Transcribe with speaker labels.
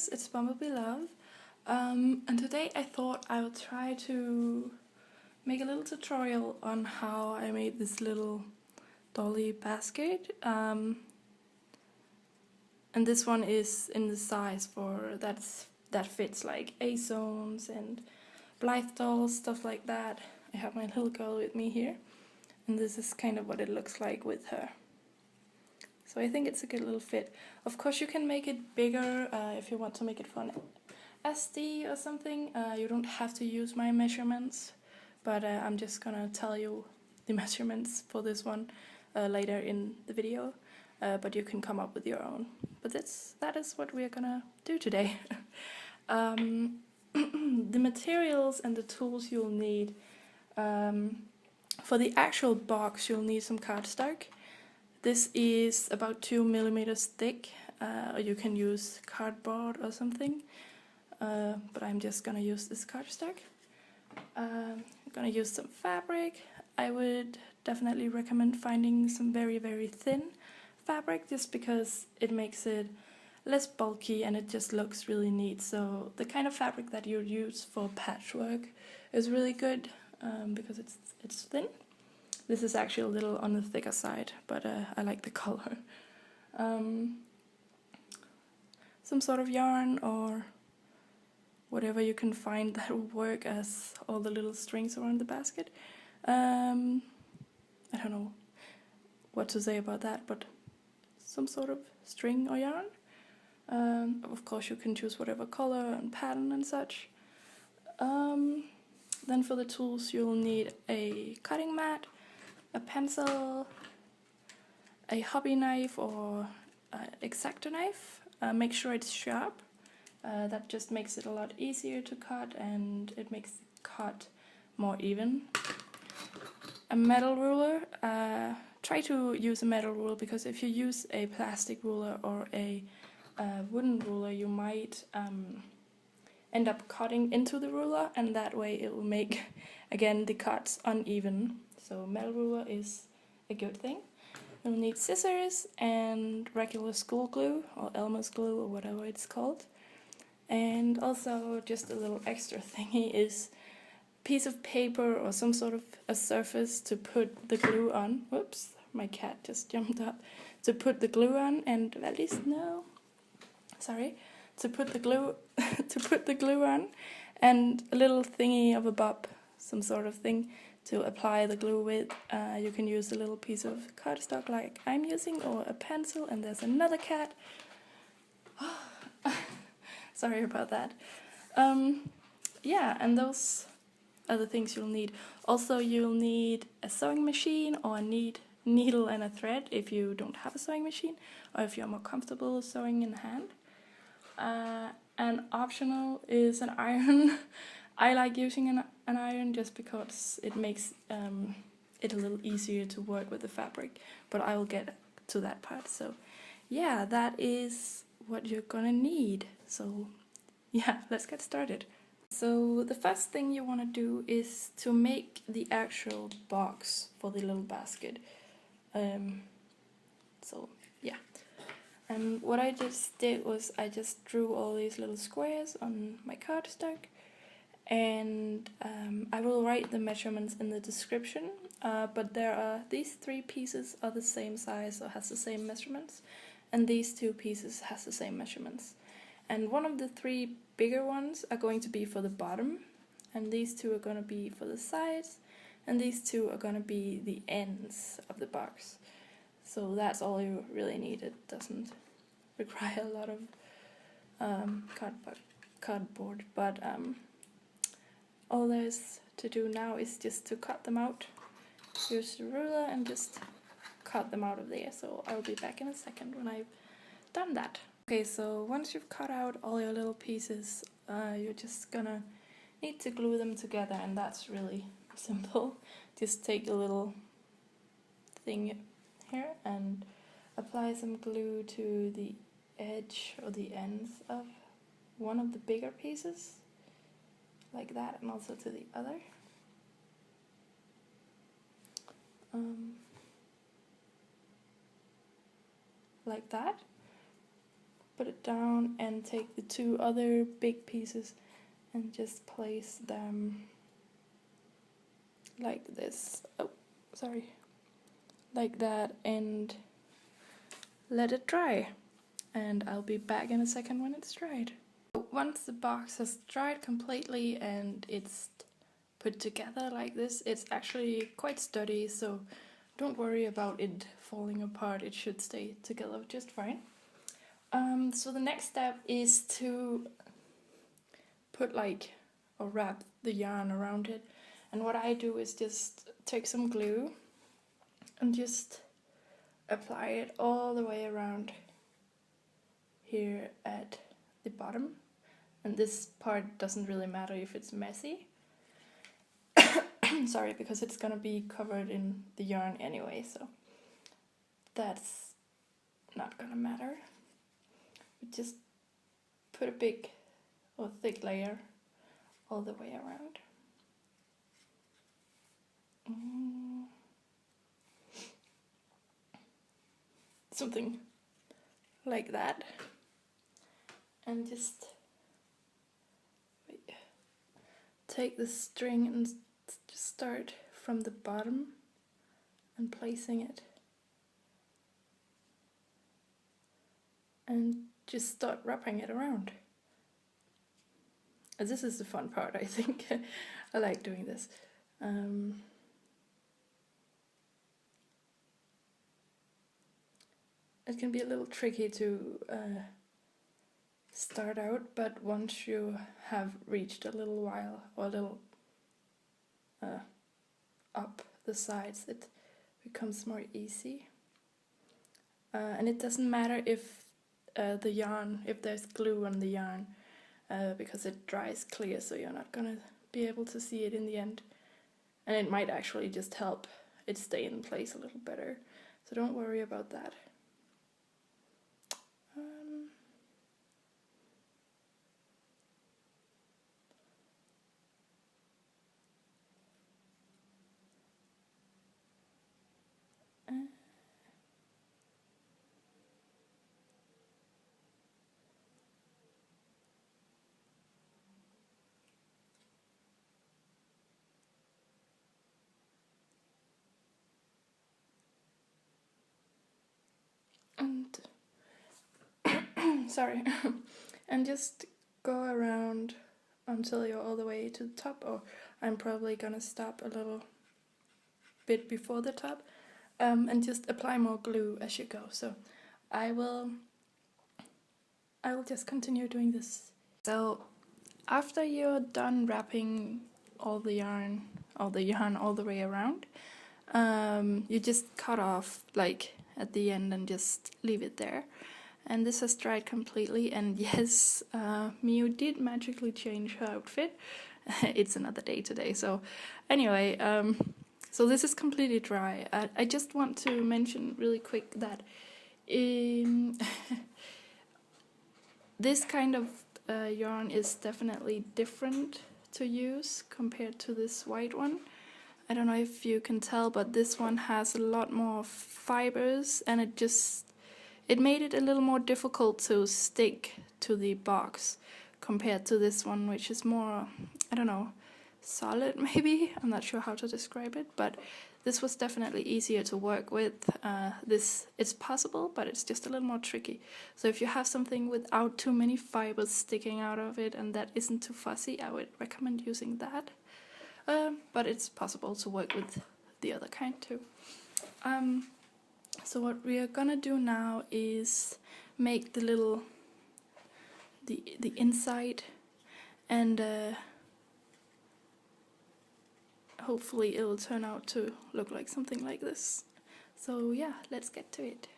Speaker 1: guys, it's Bumblebee Love, and today I thought I would try to make a little tutorial on how I made this little dolly basket, and this one is in the size for that fits like A-zones and Blythe dolls, stuff like that. I have my little girl with me here, and this is kind of what it looks like with her. So I think it's a good little fit. Of course you can make it bigger if you want to make it for an SD or something. You don't have to use my measurements, but I'm just gonna tell you the measurements for this one later in the video, but you can come up with your own. But that is what we're gonna do today. The materials and the tools you'll need. For the actual box you'll need some cardstock. This is about 2 millimeters thick, or you can use cardboard or something, but I'm just gonna use this cardstock. I'm gonna use some fabric. I would definitely recommend finding some very, very thin fabric, just because it makes it less bulky and it just looks really neat. So the kind of fabric that you use for patchwork is really good, because it's thin. This is actually a little on the thicker side, but I like the color. Some sort of yarn or whatever you can find that will work as all the little strings around the basket. I don't know what to say about that, but some sort of string or yarn. Of course you can choose whatever color and pattern and such. Then for the tools you'll need a cutting mat, a pencil, a hobby knife or X-Acto knife. Make sure it's sharp. That just makes it a lot easier to cut, and it makes the cut more even. A metal ruler. Try to use a metal ruler, because if you use a plastic ruler or a wooden ruler, you might end up cutting into the ruler, and that way it will make, again, the cuts uneven. So metal ruler is a good thing. You'll need scissors and regular school glue or Elmer's glue or whatever it's called. And also just a little extra thingy is a piece of paper or some sort of a surface to put the glue on. Whoops, my cat just jumped up. To put the glue on, and Valdis, no. Sorry. To put the glue on, and a little thingy of a bob, some sort of thing to apply the glue with. You can use a little piece of cardstock like I'm using, or a pencil, and there's another cat. Sorry about that. Yeah, and those are the things you'll need. Also, you'll need a sewing machine or a needle and a thread if you don't have a sewing machine, or if you're more comfortable sewing in hand. And optional is an iron. I like using an iron just because it makes it a little easier to work with the fabric, but I will get to that part. So yeah, that is what you're gonna need. So yeah, let's get started. So the first thing you want to do is to make the actual box for the little basket. So yeah. And what I just did was I just drew all these little squares on my cardstock, and I will write the measurements in the description, but these 3 pieces are the same size or has the same measurements, and these 2 pieces has the same measurements. And one of the 3 bigger ones are going to be for the bottom, and these 2 are going to be for the sides, and these 2 are going to be the ends of the box. So that's all you really need. It doesn't require a lot of cardboard, but all there's to do now is just to cut them out. Use the ruler and just cut them out of there. So I'll be back in a second when I've done that. Okay, so once you've cut out all your little pieces, you're just gonna need to glue them together, and that's really simple. Just take a little thing here and apply some glue to the edge or the ends of one of the bigger pieces, like that, and also to the other. Like that. put it down and take the two other big pieces and just place them like this. Oh, sorry. Like that, and let it dry. And I'll be back in a second when it's dried. Once the box has dried completely and it's put together like this, it's actually quite sturdy, so don't worry about it falling apart. It should stay together just fine. So the next step is to put or wrap the yarn around it. And what I do is just take some glue and just apply it all the way around here at the bottom. And this part doesn't really matter if it's messy. Sorry, because it's gonna be covered in the yarn anyway, so that's not gonna matter. We just put a big or thick layer all the way around. Something like that. And just take the string and just start from the bottom and placing it. And just start wrapping it around. And this is the fun part, I think. I like doing this. It can be a little tricky to start out, but once you have reached a little while or a little up the sides, it becomes more easy. And it doesn't matter if the yarn, if there's glue on the yarn, because it dries clear, so you're not gonna be able to see it in the end. And it might actually just help it stay in place a little better, so don't worry about that. And sorry, and just go around until you're all the way to the top, or I'm probably gonna stop a little bit before the top, and just apply more glue as you go. So I will just continue doing this. So after you're done wrapping all the yarn all the way around, you just cut off at the end and just leave it there. And this has dried completely, and yes, Miu did magically change her outfit. It's another day today, so anyway, so this is completely dry. I just want to mention really quick that this kind of yarn is definitely different to use compared to this white one. I don't know if you can tell, but this one has a lot more fibers, and it made it a little more difficult to stick to the box compared to this one, which is more, I don't know, solid maybe? I'm not sure how to describe it, but this was definitely easier to work with. It's possible, but it's just a little more tricky. So if you have something without too many fibers sticking out of it and that isn't too fussy, I would recommend using that. But it's possible to work with the other kind too. So what we are gonna do now is make the inside, and hopefully it'll turn out to look like something like this. So yeah, let's get to it.